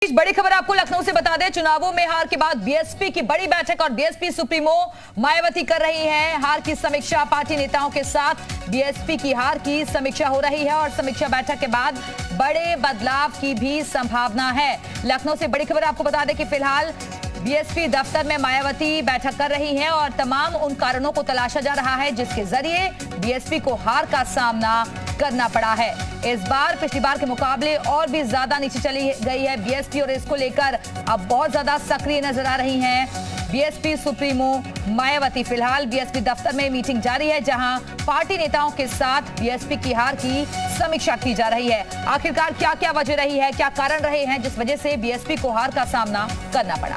बड़ी खबर आपको लखनऊ से बता दें, चुनावों में हार के बाद बीएसपी की बड़ी बैठक और बीएसपी सुप्रीमो मायावती कर रही हैं हार की समीक्षा। पार्टी नेताओं के साथ बीएसपी की हार की समीक्षा हो रही है और समीक्षा बैठक के बाद बड़े बदलाव की भी संभावना है। लखनऊ से बड़ी खबर आपको बता दें कि फिलहाल बीएसपी दफ्तर में मायावती बैठक कर रही हैं और तमाम उन कारणों को तलाशा जा रहा है जिसके जरिए बीएसपी को हार का सामना करना पड़ा है। इस बार पिछली बार के मुकाबले और भी ज्यादा नीचे चली गई है बीएसपी और इसको लेकर अब बहुत ज्यादा सक्रिय नजर आ रही हैं बीएसपी सुप्रीमो मायावती। फिलहाल बीएसपी दफ्तर में मीटिंग जारी है जहां पार्टी नेताओं के साथ बीएसपी की हार की समीक्षा की जा रही है। आखिरकार क्या क्या वजह रही है, क्या कारण रहे हैं जिस वजह से बीएसपी को हार का सामना करना पड़ा।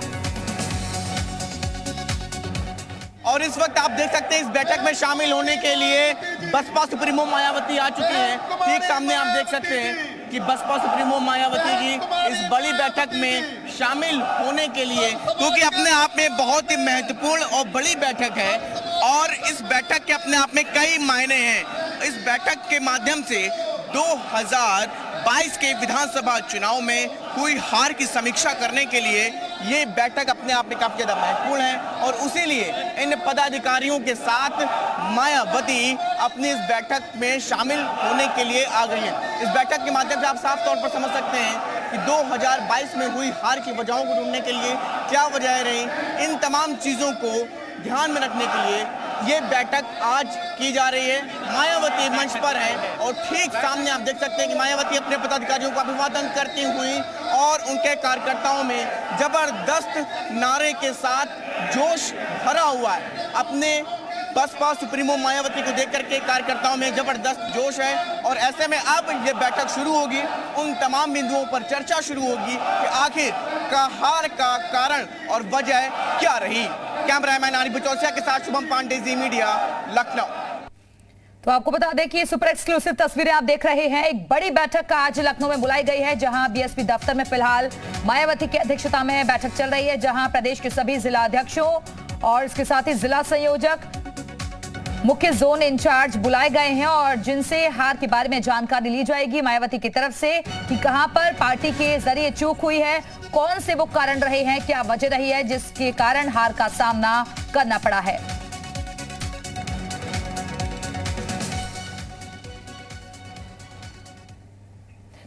और इस वक्त आप देख सकते हैं इस बैठक में शामिल होने के लिए बसपा सुप्रीमो मायावती आ चुकी हैं। ठीक सामने आप देख सकते हैं कि बसपा सुप्रीमो मायावती की इस बड़ी बैठक में शामिल होने के लिए, क्योंकि अपने आप में बहुत ही महत्वपूर्ण और बड़ी बैठक है और इस बैठक के अपने आप में कई मायने हैं। इस बैठक के माध्यम से 2022 के विधानसभा चुनाव में हुई हार की समीक्षा करने के लिए ये बैठक अपने आप में काफी ज्यादा महत्वपूर्ण है और उसीलिए इन पदाधिकारियों के साथ मायावती अपनी इस बैठक में शामिल होने के लिए आ गई हैं। इस बैठक के माध्यम से आप साफ तौर पर समझ सकते हैं कि 2022 में हुई हार की वजहों को ढूंढने के लिए क्या वजह रही, इन तमाम चीजों को ध्यान में रखने के लिए ये बैठक आज की जा रही है। मायावती मंच पर है और ठीक सामने आप देख सकते हैं कि मायावती अपने पदाधिकारियों का अभिवादन करती हुई और उनके कार्यकर्ताओं में जबरदस्त नारे के साथ जोश भरा हुआ है। अपने बसपा सुप्रीमो मायावती को देख करके कार्यकर्ताओं में जबरदस्त जोश है और ऐसे में अब ये बैठक शुरू होगी। उन तमाम बिंदुओं पर चर्चा शुरू होगी कि आखिर का हार का कारण और वजह क्या रही। कैमरामैन आरिफ बचौसिया के साथ शुभम पांडे, जी मीडिया, लखनऊ। तो आपको बता दें कि सुपर एक्सक्लूसिव तस्वीरें आप देख रहे हैं। एक बड़ी बैठक का आज लखनऊ में बुलाई गई है जहां बीएसपी दफ्तर में फिलहाल मायावती की अध्यक्षता में बैठक चल रही है, जहां प्रदेश के सभी जिला अध्यक्षों और इसके साथ ही जिला संयोजक, मुख्य जोन इंचार्ज बुलाए गए हैं और जिनसे हार के बारे में जानकारी ली जाएगी मायावती की तरफ से कि कहां पर पार्टी के जरिए चूक हुई है, कौन से वो कारण रहे हैं, क्या वजह रही है जिसके कारण हार का सामना करना पड़ा है।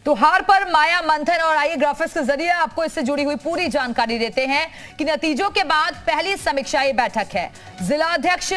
तो हार पर माया मंथन और आइए ग्राफिक्स के जरिए आपको इससे जुड़ी हुई पूरी जानकारी देते हैं कि नतीजों के बाद पहली समीक्षा बैठक है। जिला अध्यक्ष,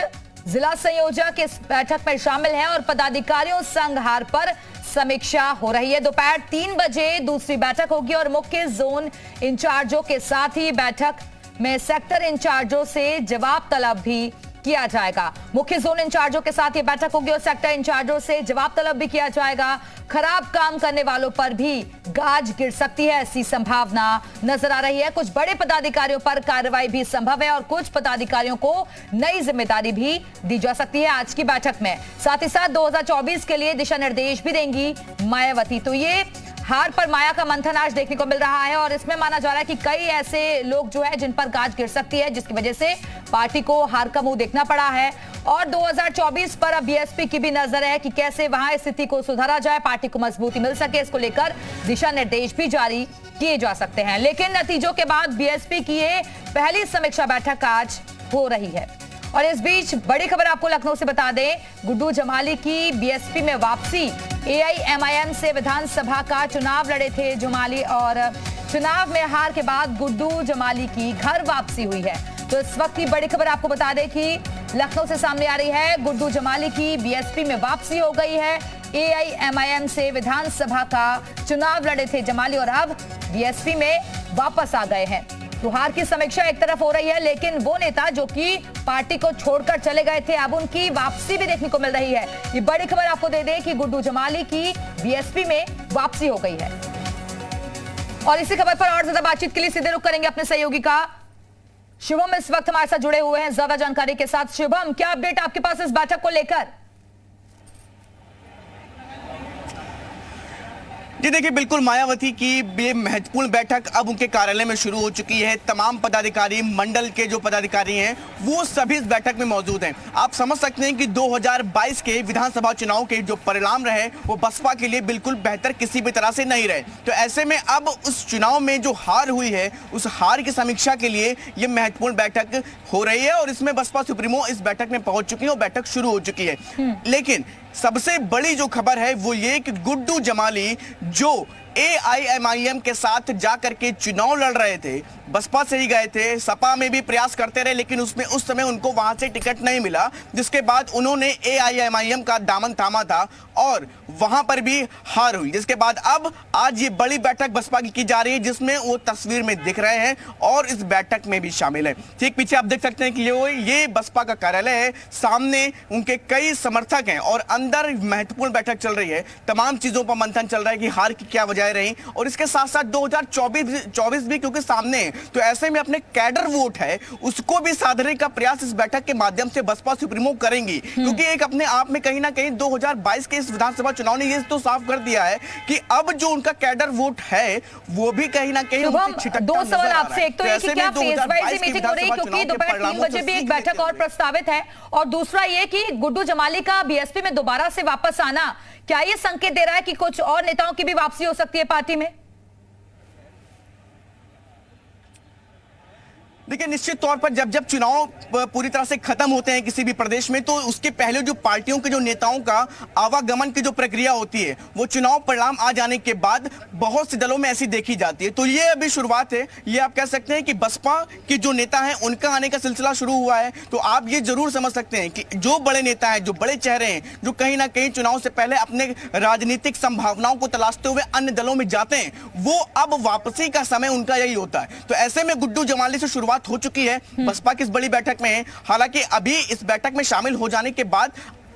जिला संयोजक इस बैठक में शामिल हैं और पदाधिकारियों संग हार पर समीक्षा हो रही है। दोपहर 3 बजे दूसरी बैठक होगी और मुख्य जोन इंचार्जों के साथ ही बैठक में सेक्टर इंचार्जों से जवाब तलब भी किया जाएगा। मुख्य जोन इंचार्जों के साथ ये बैठक होगी और सेक्टर इंचार्जों से जवाब तलब भी किया जाएगा। खराब काम करने वालों पर भी गाज गिर सकती है, ऐसी संभावना नजर आ रही है। कुछ बड़े पदाधिकारियों पर कार्रवाई भी संभव है और कुछ पदाधिकारियों को नई जिम्मेदारी भी दी जा सकती है आज की बैठक में। साथ ही साथ 2024 के लिए दिशा निर्देश भी देंगी मायावती। तो ये हार पर माया का मंथन आज देखने को मिल रहा है और इसमें माना जा रहा है कि कई ऐसे लोग जो है जिन पर गाज गिर सकती है, जिसकी वजह से पार्टी को हार का मुंह देखना पड़ा है। और 2024 पर अब बीएसपी की भी नजर है कि कैसे वहां स्थिति को सुधारा जाए, पार्टी को मजबूती मिल सके, इसको लेकर दिशा निर्देश भी जारी किए जा सकते हैं। लेकिन नतीजों के बाद बीएसपी की ये पहली समीक्षा बैठक आज हो रही है। और इस बीच बड़ी खबर आपको लखनऊ से बता दें, गुड्डू जमाली की बीएसपी में वापसी। एआईएमआईएम से विधानसभा का चुनाव लड़े थे जमाली और चुनाव में हार के बाद गुड्डू जमाली की घर वापसी हुई है। तो इस वक्त की बड़ी खबर आपको बता दें कि लखनऊ से सामने आ रही है, गुड्डू जमाली की बीएसपी में वापसी हो गई है। एआईएमआईएम से विधानसभा का चुनाव लड़े थे जमाली और अब बीएसपी में वापस आ गए हैं। तो हार की समीक्षा एक तरफ हो रही है, लेकिन वो नेता जो कि पार्टी को छोड़कर चले गए थे अब उनकी वापसी भी देखने को मिल रही है। ये बड़ी खबर आपको दे दें कि गुड्डू जमाली की बीएसपी में वापसी हो गई है। और इसी खबर पर और ज्यादा बातचीत के लिए सीधे रुख करेंगे अपने सहयोगी का शुभम इस वक्त हमारे साथ जुड़े हुए हैं ज्यादा जानकारी के साथ। शुभम, क्या अपडेट आपके पास इस बैठक को लेकर? जी देखिए, बिल्कुल मायावती की ये महत्वपूर्ण बैठक अब उनके कार्यालय में शुरू हो चुकी है। तमाम पदाधिकारी, मंडल के जो पदाधिकारी हैं वो सभी इस बैठक में मौजूद हैं। आप समझ सकते हैं कि 2022 के विधानसभा चुनाव के जो परिणाम रहे वो बसपा के लिए बिल्कुल बेहतर किसी भी तरह से नहीं रहे। तो ऐसे में अब उस चुनाव में जो हार हुई है उस हार की समीक्षा के लिए ये महत्वपूर्ण बैठक हो रही है और इसमें बसपा सुप्रीमो इस बैठक में पहुंच चुकी है और बैठक शुरू हो चुकी है। लेकिन सबसे बड़ी जो खबर है वो ये कि गुड्डू जमाली जो AIMIM के साथ जाकर के चुनाव लड़ रहे थे, बसपा से ही गए थे, सपा में भी प्रयास करते रहे, लेकिन उसमें उस समय उनको वहां से टिकट नहीं मिला, जिसके बाद उन्होंने AIMIM का दामन थामा था और वहां पर भी हार हुई। जिसके बाद अब आज ये बड़ी बैठक बसपा की जा रही है जिसमें वो तस्वीर में दिख रहे हैं और इस बैठक में भी शामिल है। ठीक पीछे आप देख सकते हैं कि ये बसपा का कार्यालय है, सामने उनके कई समर्थक हैं और अंदर महत्वपूर्ण बैठक चल रही है। तमाम चीजों पर मंथन चल रहा है कि हार की क्या वजह रही और इसके साथ साथ 2024 भी क्योंकि सामने है, तो ऐसे में अपने कैडर वोट है उसको भी साधने का प्रयास इस बैठक के माध्यम से बसपा सुप्रीमो करेंगी। क्योंकि एक अपने आप में कहीं ना कहीं 2022 के इस विधानसभा चुनाव ने ये तो साफ कर दिया है कि अब जो उनका कैडर वोट है वो भी कहीं ना कहीं दो सवाल आपसे, एक तो ये कि क्या फेज वाइज मीटिंग हो रही क्योंकि दोपहर 3 बजे भी एक बैठक और प्रस्तावित है, और दूसरा ये कि गुड्डू जमाली का बीएसपी में दोबारा से वापस आना क्या ये संकेत दे रहा है कि कुछ और नेताओं की भी वापसी हो सकती है पार्टी में? देखिए, निश्चित तौर पर जब चुनाव पूरी तरह से खत्म होते हैं किसी भी प्रदेश में तो उसके पहले जो पार्टियों के जो नेताओं का आवागमन की जो प्रक्रिया होती है वो चुनाव परिणाम आ जाने के बाद बहुत से दलों में ऐसी देखी जाती है। तो ये अभी शुरुआत है, ये आप कह सकते हैं कि बसपा के जो नेता हैं उनका आने का सिलसिला शुरू हुआ है। तो आप ये जरूर समझ सकते हैं कि जो बड़े नेता हैं, जो बड़े चेहरे हैं, जो कहीं ना कहीं चुनाव से पहले अपने राजनीतिक संभावनाओं को तलाशते हुए अन्य दलों में जाते हैं, वो अब वापसी का समय उनका यही होता है। तो ऐसे में गुड्डू जमाली से शुरुआत हो चुकी है बसपा की इस बड़ी बैठक में। हालांकि अभी इस बैठक में शामिल हो जाने के बाद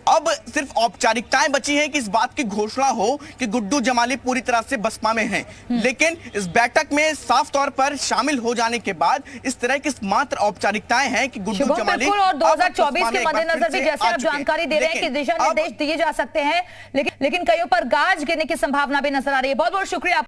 अब सिर्फ औपचारिकताएं बची हैं कि इस बात की घोषणा हो कि गुड्डू जमाली पूरी तरह से बसपा में हैं। लेकिन इस बैठक में साफ तौर पर शामिल हो जाने के बाद इस तरह की मात्र औपचारिकताएं हैं कि गुड्डू जमाली और 2024 के मद्देनजर भी जैसे आप जानकारी दे रहे हैं कि दिशा निर्देश दिए जा सकते हैं, लेकिन कईयों पर गाज गिरने की संभावना भी नजर आ रही है। बहुत बहुत शुक्रिया।